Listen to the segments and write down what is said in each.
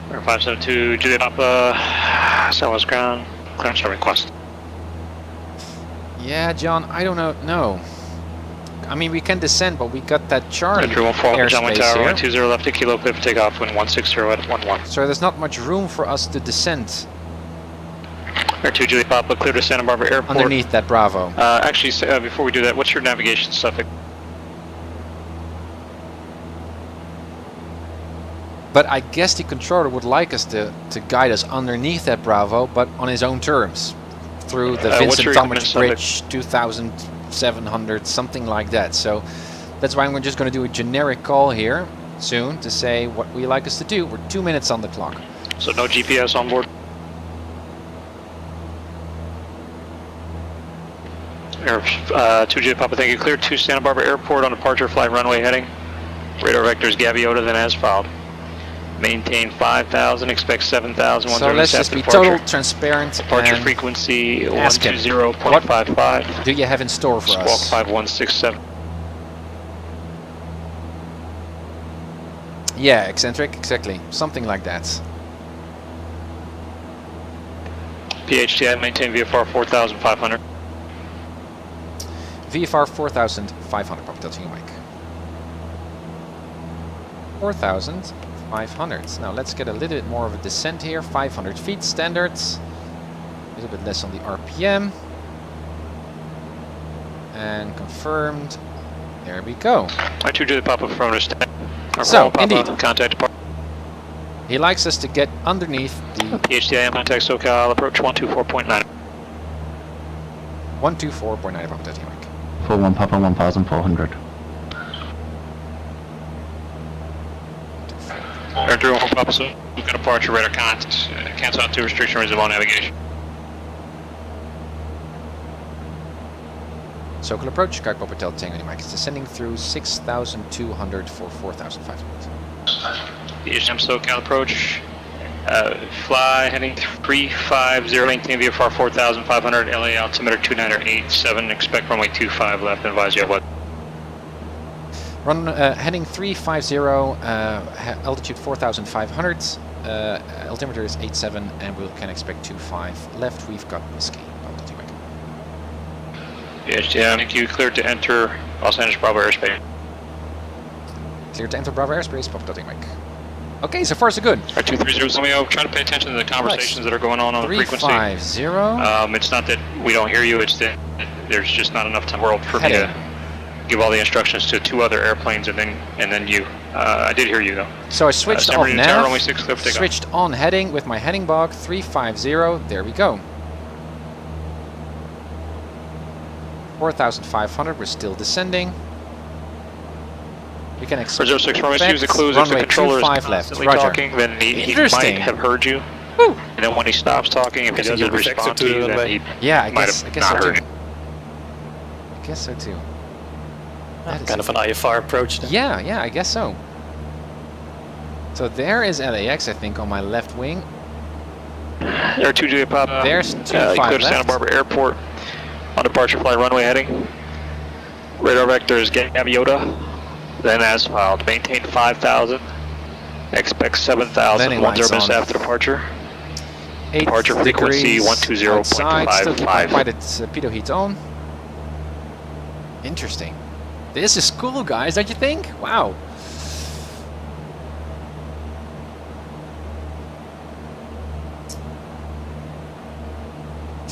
572, Juliet Papa, Southwest ground, clearance request. Yeah, John, I don't know. No. I mean, we can descend, but we got that Charlie John Wind airspace Tower, here. 120 left to kilo, clear for takeoff, wind 160 at 11. So there's not much room for us to descend Air 2 Juliet Papa, clear to Santa Barbara Airport. underneath that Bravo. Actually, before we do that, what's your navigation suffix? But I guess the controller would like us to guide us underneath that Bravo, but on his own terms. Through the Vincent Thomas Bridge, 2,700, something like that. So that's why I'm just going to do a generic call here soon to say what we like us to do. We're 2 minutes on the clock. So no GPS on board? Air 2 J Papa, thank you. Clear to Santa Barbara Airport on departure, flight runway heading. Radar vectors Gaviota, then as filed. Maintain 5,000, expect 7,000. So let's just be total transparent. Departure frequency 120.55. What do you have in store for us? Squawk 5167. Yeah, eccentric, exactly. Something like that. PHTI, maintain VFR 4,500. VFR 4,500, Papa Delta Mike. 4,500. Now let's get a little bit more of a descent here. 500 feet standards. A little bit less on the RPM. And confirmed. There we go. I 2 Juliet Papa from understand. So, indeed. Contact departure. He likes us to get underneath the PHTI, contact SoCal, approach 124.9. 124.9 Papa Delta Mike. 41 Papa 1,400. Air 3 Papa, so we've got departure radar contact. Cancel out 2 restriction, resume on navigation. Socal approach, Kite Papa Delta Tango Mike is descending through 6,200 for 4,500. PHM SoCal approach. Fly heading 350, maintain VFR 4,500, LA altimeter 2987, expect runway 25 left, and advise you have what? Run heading 350, altitude 4,500, altimeter is 87, and we can expect 25 left. We've got whiskey. PHTM, thank you. Cleared to enter Los Angeles Bravo airspace. Cleared to enter Bravo airspace, Papa Delta Mike. Okay, so far so good. Alright, 230 Romeo, try to pay attention to the conversations that are going on the frequency. 350. It's not that we don't hear you, it's that there's just not enough time world for me to give all the instructions to 2 other airplanes and then you. I did hear you though. So I switched on now. Only 6 clear for takeoff. Switched on heading with my heading bog 350. There we go. 4,500. We're still descending. We can expect. 06 Romeo, use the clues if the controller is constantly talking, then he might have heard you. Woo. And then when he stops talking, if he doesn't respond to you, then he I might guess have so not heard too. you. I guess so too. Kind of an IFR approach then. Yeah, I guess so. So there is LAX, I think, on my left wing. There are 2 Juliet Papa. There's 2-5 clear to left. Santa Barbara Airport. On departure flight runway heading. Radar vectors Gaviota. Then as filed. Maintain 5,000. Expect 7,000. 10 minutes after departure. 8 departure frequency 120.55. Quite its pitot heat on. Interesting. This is cool, guys, don't you think? Wow.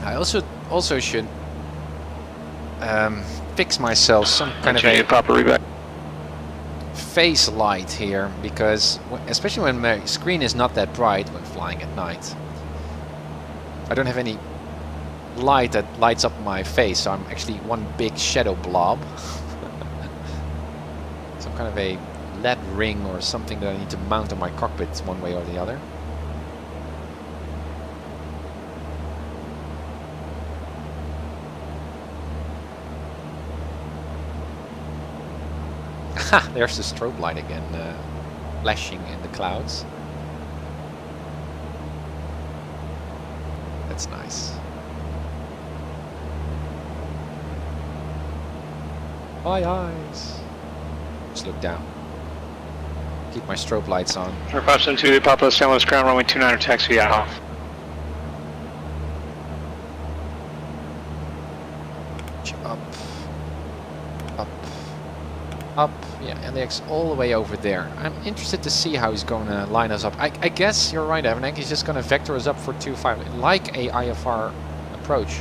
I also should fix myself some kind of a face light here, because especially when my screen is not that bright when flying at night, I don't have any light that lights up my face, so I'm actually one big shadow blob. Some kind of a LED ring or something that I need to mount on my cockpit one way or the other. Ha! There's the strobe light again, flashing in the clouds. That's nice. My eyes. Just look down. Keep my strobe lights on. 572, Papa San Luis ground runway 29 taxi out. Up. Up. Up. Yeah, LAX all the way over there. I'm interested to see how he's going to line us up. I guess you're right, Evan. He's just going to vector us up for 2.5, like a IFR approach.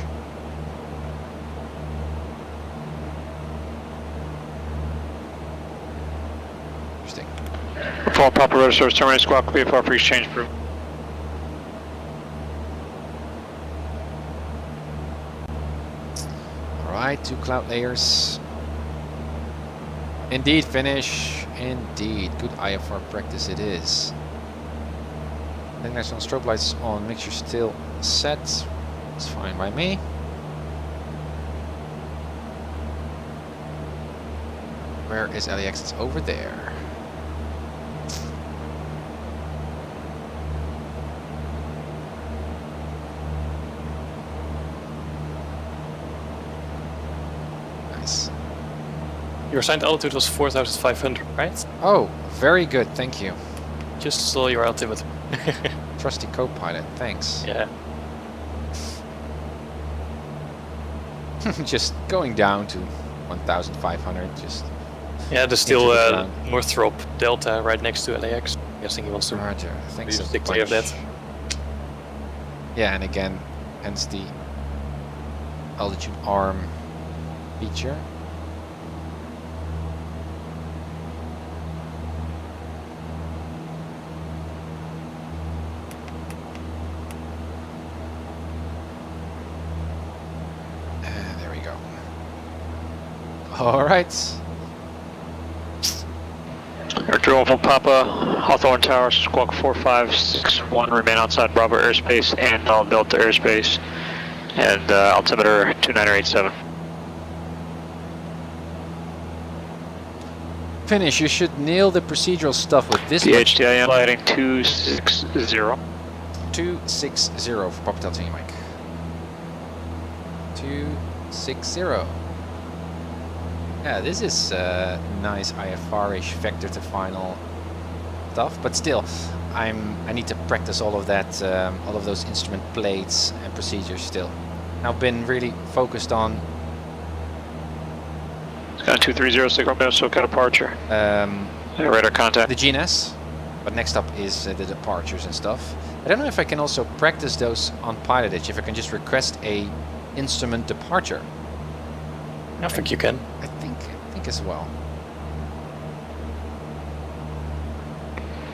Interesting. Fall Papa Rotor Source terminate squawk VFR for exchange proof. Alright, 2 cloud layers. Indeed, finish. Indeed. Good IFR practice it is. Then there's some strobe lights on. Mixture still set. It's fine by me. Where is LAX? It's over there. Nice. Your assigned altitude was 4,500, right? Oh, very good. Thank you. Just saw your altimeter. Trusty co-pilot. Thanks. Yeah. Just going down to 1,500. Just. Yeah, there's still Northrop Delta right next to LAX. I'm guessing he wants to Roger. Thanks be a stick clear of bunch. that. Yeah, and again, hence the altitude arm feature. There we go. All right. Air from Papa, Hawthorne Tower, squawk 4561, remain outside Bravo airspace and all Delta airspace, and altimeter 2987. Finish. You should nail the procedural stuff with this. DHTIM lighting 260. 260 for Papa Delta Mike. 260. Yeah, this is nice IFR-ish vector to final stuff, but still, I need to practice all of that, all of those instrument plates and procedures still. I've been really focused on. It's got a 230 signal minutes, so got departure. Radar contact. The GNS, but next up is the departures and stuff. I don't know if I can also practice those on pilotage. If I can just request a instrument departure. I think you can. I think as well.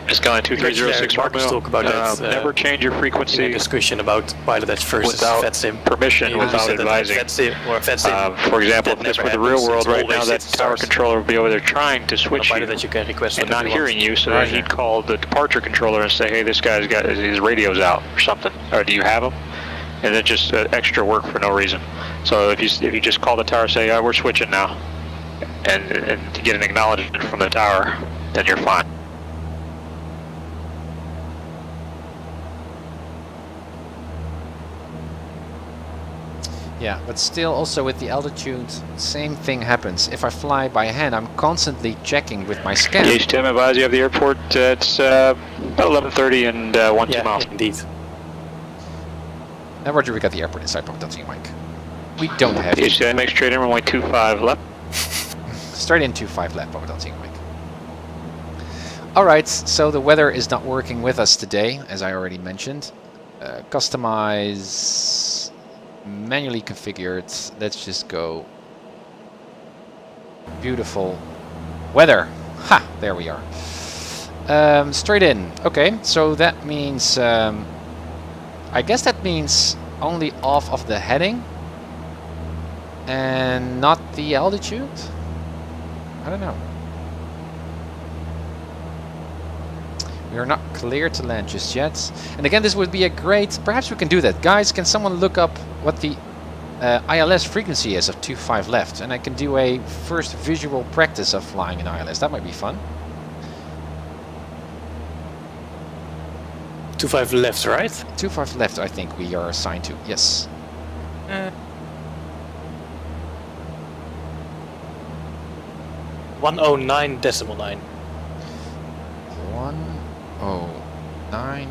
It's got a 2306 Marcus talk about that. Never change your frequency. In a discussion about pilotage versus without FETSIM. permission, You without said that advising. FETSIM For example, if this were the real world right now, that tower controller would be over there trying to switch you that you can request and not whatever you hearing want. you, so that he'd call the departure controller and say, hey, this guy's got his radio's out or something, or do you have him? And then just extra work for no reason. So if you just call the tower and say, we're switching now, and to get an acknowledgement from the tower, then you're fine. Yeah, but still also with the altitude, same thing happens. If I fly by hand, I'm constantly checking with my scan. HTM advise you have the airport. It's about 11:30 and 12 miles. Indeed. Now, Roger, we got the airport inside Papa Delta Mike. We don't have it. HTM make straight in runway 25 left. Straight in 25 left, Papa Delta Mike. Alright, so the weather is not working with us today, as I already mentioned. Customize, manually configured. Let's just go. Beautiful weather. Ha! There we are. Straight in. Okay, so that means... I guess that means only off of the heading and not the altitude? I don't know. We are not clear to land just yet. And again, this would be a great... Perhaps we can do that. Guys, can someone look up what the ILS frequency is of 25 left? And I can do a first visual practice of flying in ILS. That might be fun. 25 left, right? 25 left, I think we are assigned to. Yes. 109.9. 0.9.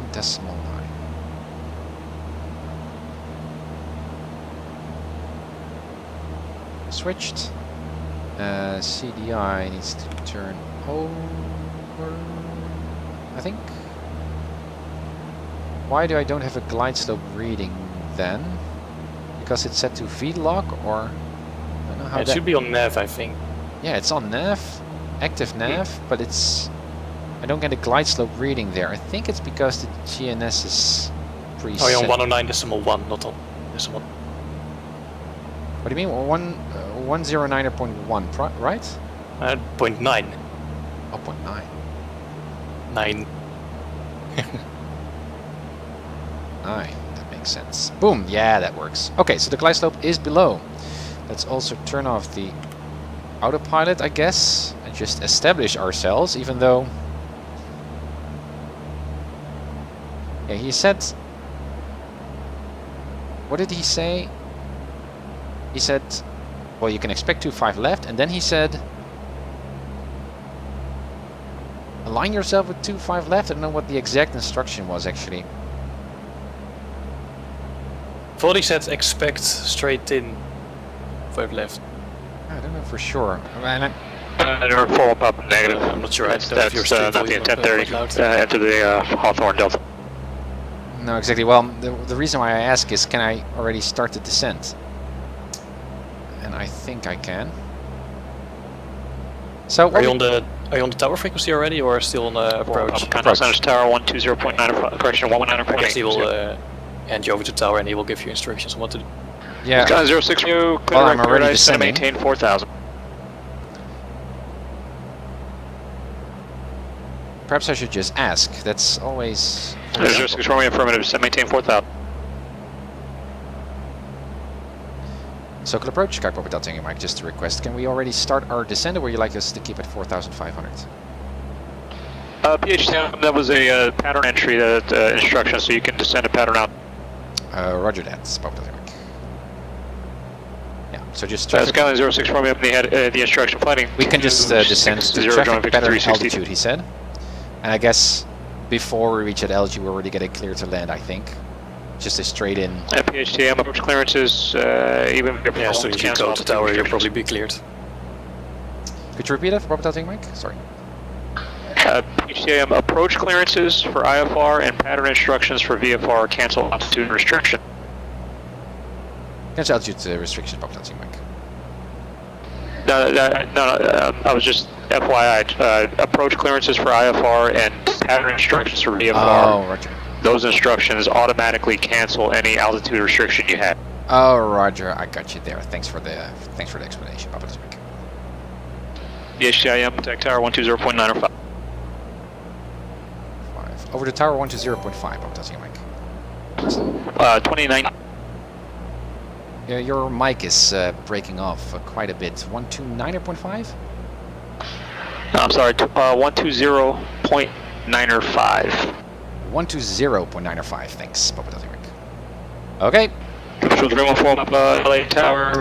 Switched. CDI needs to turn over, I think. Why do I don't have a glide slope reading then? Because it's set to V-lock, or I don't know how It should be on nav, I think. Yeah, it's on nav, active nav, but it's I don't get a glide slope reading there. I think it's because the GNS is preset. Oh, you're on 109.1, not on decimal. What do you mean? 109.1, right? 0.9. Oh, 0.9. 9. 9. That makes sense. Boom. Yeah, that works. Okay, so the glide slope is below. Let's also turn off the autopilot, I guess, and just establish ourselves, even though... Yeah, he said... What did he say? He said, well, you can expect 25 left, and then he said, align yourself with 25 left. I don't know what the exact instruction was, actually. Thought he said expect straight in 5 left. I don't know for sure. I mean, Or full up negative. I'm not sure. That's If you're still not the voicing intent quite there. loud. Enter the Hawthorne Delta. no, exactly. Well, the reason why I ask is, can I already start the descent? And I think I can. So Are you on the tower frequency already, or still on the approach? Contact Center's Tower 120.9, correction, 119.8. I guess he will hand you over to tower, and he will give you instructions on what to do. yeah. Sky 06 from you, clear Well, I'm record, already I said descending. maintain 4,000. Perhaps I should just ask. That's always. 06 from you, affirmative, said maintain 4,000. Circle approach, Sky Papa Delta Mike, just a request. Can we already start our descent, or would you like us to keep at 4,500? PHTM, that was a pattern entry instruction, so you can descend a pattern out. Roger that, Papa Delta Mike. Yeah, so just Skyline 06 from you, the instruction flighting. we can just descend to traffic pattern altitude, he said. And I guess before we reach at altitude, we're already getting clear to land, I think. Just a straight in. PHTM approach clearances, even if Yeah, so if you go to tower, you'll probably be cleared. Could you repeat that for Papa Delta Mike? Sorry. PHTM approach clearances for IFR and pattern instructions for VFR cancel altitude restriction. Cancel altitude restriction, Papa Delta Mike. No, I was just FYI, approach clearances for IFR and pattern instructions for VFR. Oh, roger. Those instructions automatically cancel any altitude restriction you had. Oh, roger. I got you there. Thanks for the explanation, Papa Delta Mike. PHTIM, contact tower 120.905. 5. Over to tower 120.5, Papa Delta Mike. 29. Yeah, your mic is breaking off quite a bit. 129.5? No, I'm sorry, 120.905. 120.905. Thanks, Papa Delta Mike. Okay. Control 314 LA Tower.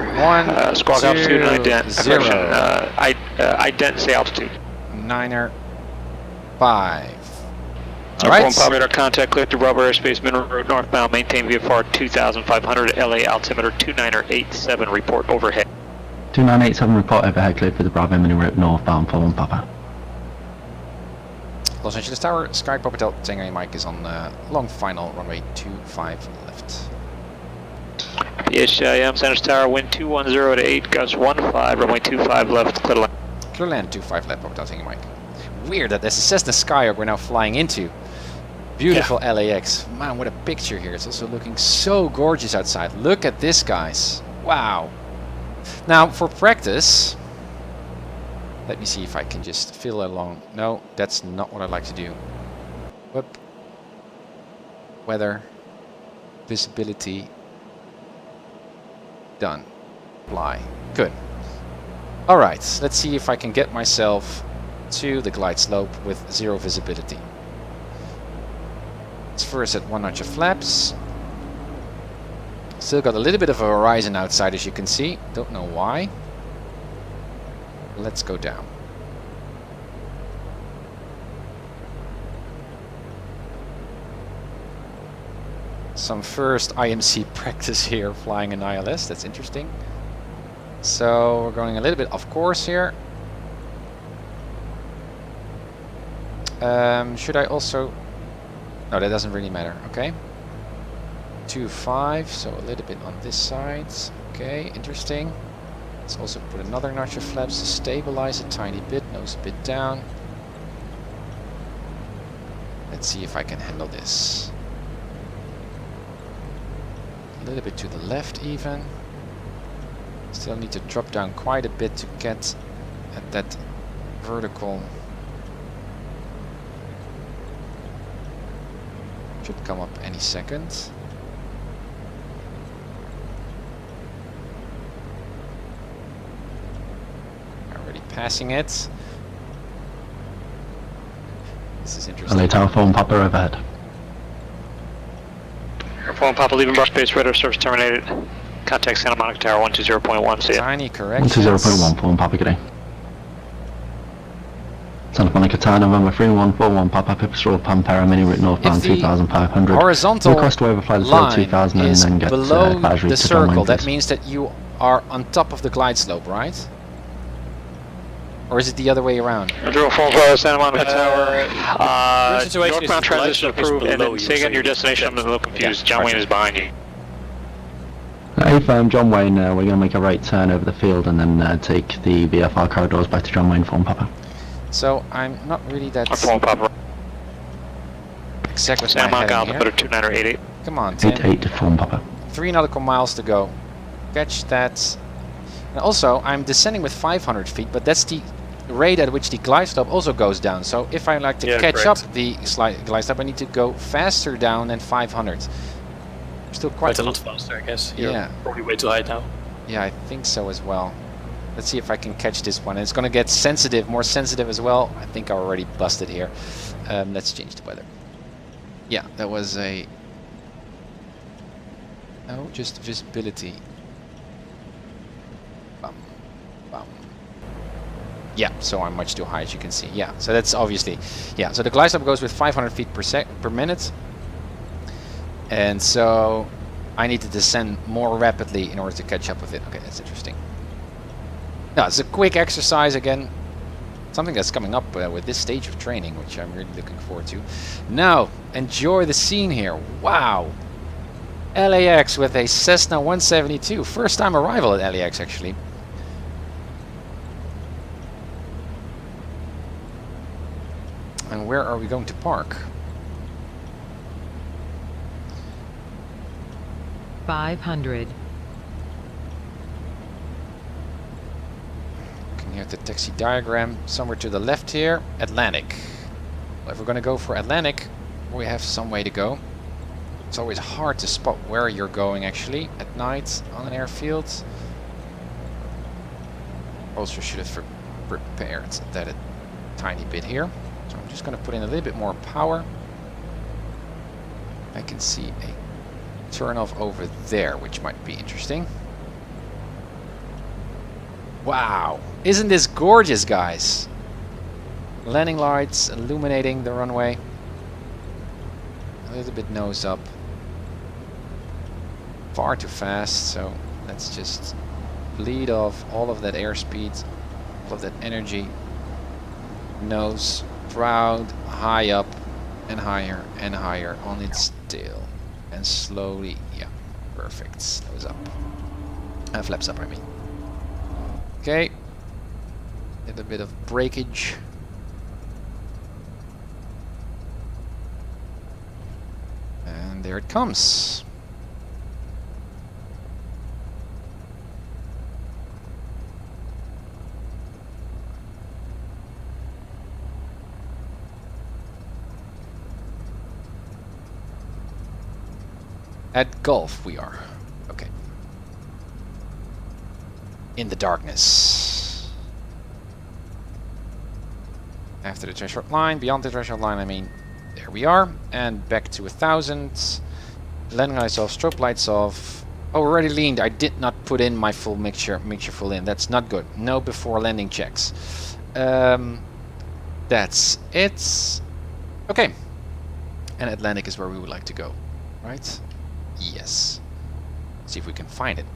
Squawk altitude and ident. 0. Ident say altitude. 905. All Right. right. Radar contact clear to Bravo airspace, Mineral Road northbound. Maintain VFR 2,500. LA altimeter 2987. Report overhead. 2987 report overhead cleared for the Bravo Mini Route northbound, 41 Papa. Los Angeles Tower, Sky Papa Delta Tango Mike is on long final, runway 25 left. PHIM, Centers Tower, wind 210 to 8, gust 15, runway 25 left, clear to land. Clear land 25 left, Papa Delta Tango Mike. Weird that there's a Cessna Skyhawk we're now flying into. Beautiful LAX. Man, what a picture here. It's also looking so gorgeous outside. Look at this, guys. Wow. Now, for practice, let me see if I can just fill along. No, that's not what I like to do. Whoop. Weather. Visibility. Done. Fly. Good. Alright, let's see if I can get myself to the glide slope with 0 visibility. Let's first at 1 notch of flaps. Still got a little bit of a horizon outside, as you can see. Don't know why. Let's go down. some first IMC practice here flying an ILS. That's interesting. So we're going a little bit off course here. Should I also... No, that doesn't really matter. Okay. 2.5, so a little bit on this side. Okay, interesting. Let's also put another notch of flaps to stabilize a tiny bit, nose a bit down. Let's see if I can handle this. A little bit to the left even. Still need to drop down quite a bit to get at that vertical. Should come up any second. Already passing it. This is interesting. LA Tower, phone Papa overhead. Airphone Papa leaving brush base, radar service terminated. Contact Santa Monica Tower 120.1, see ya. Tiny corrections. 120.1, phone Papa, good day. Santa Monica Tower, November 3141, Papa, Pips Road, Pampera, Mini Route northbound 2500. Horizontal Request to overfly the line 2000 and is then get below advisory the to John circle. Wayne, That please. means that you are on top of the glide slope, right? Or is it the other way around? Control phone for Santa Monica Tower. your situation is Northbound the transition glide slope is approved, and below then you, say again so your you destination. I'm a little confused. John Wayne is behind you. Hey firm, John Wayne, we're going to make a right turn over the field and then take the VFR corridors back to John Wayne, phone Papa. So I'm not really that Phone Papa. exact with Santa my Monica heading altimeter here. 2988. Come on, Tim. 88 to phone Papa. 3 nautical miles to go. Catch that. And also, I'm descending with 500 feet, but that's the rate at which the glide slope also goes down. So if I like to Yeah, catch correct. up the glide slope, I need to go faster down than 500. Still quite Quite a lot faster, I guess. Yeah. You're probably way too high now. Yeah, I think so as well. Let's see if I can catch this one. And it's going to get sensitive, more sensitive as well. I think I already busted here. Let's change the weather. Yeah, that was a... No, just visibility. Bum, bum. Yeah, so I'm much too high, as you can see. Yeah, so that's obviously... Yeah, so the glide slope goes with 500 feet per minute. And so I need to descend more rapidly in order to catch up with it. Okay, that's interesting. Now, it's a quick exercise again. Something that's coming up with this stage of training, which I'm really looking forward to. Now, enjoy the scene here. Wow! LAX with a Cessna 172. First time arrival at LAX, actually. And where are we going to park? 500. Looking here at the taxi diagram, somewhere to the left here, Atlantic. Well, if we're going to go for Atlantic, we have some way to go. It's always hard to spot where you're going actually at night on an airfield. Also should have prepared that a tiny bit here. So I'm just going to put in a little bit more power. I can see a turn off over there, which might be interesting. Wow, isn't this gorgeous, guys? Landing lights illuminating the runway. A little bit nose up. Far too fast, so let's just bleed off all of that airspeed, all of that energy. Nose proud, high up and higher on its tail. And slowly, yeah, perfect. Nose up. Flaps up, I mean. Okay. Little bit of breakage. And there it comes. At Gulf we are. Okay. In the darkness. After the threshold line, beyond the threshold line, I mean, there we are. And back to 1000. Landing lights off, strobe lights off. Oh, already leaned. I did not put in my full mixture full in. That's not good. No before landing checks. That's it. Okay. And Atlantic is where we would like to go, right? Yes. See if we can find it.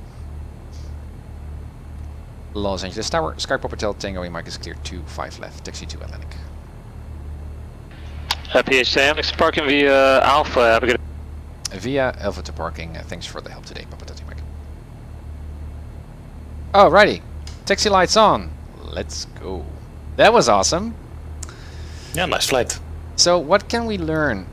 Los Angeles Tower, Sky Papa Hotel Tango, Mike is clear 2-5 left, taxi to Atlantic. PHM, next parking via Alpha, have a good Via Alpha to parking, thanks for the help today, Papa Tati Mike. Alrighty, taxi lights on, let's go. That was awesome. Yeah, nice flight. So what can we learn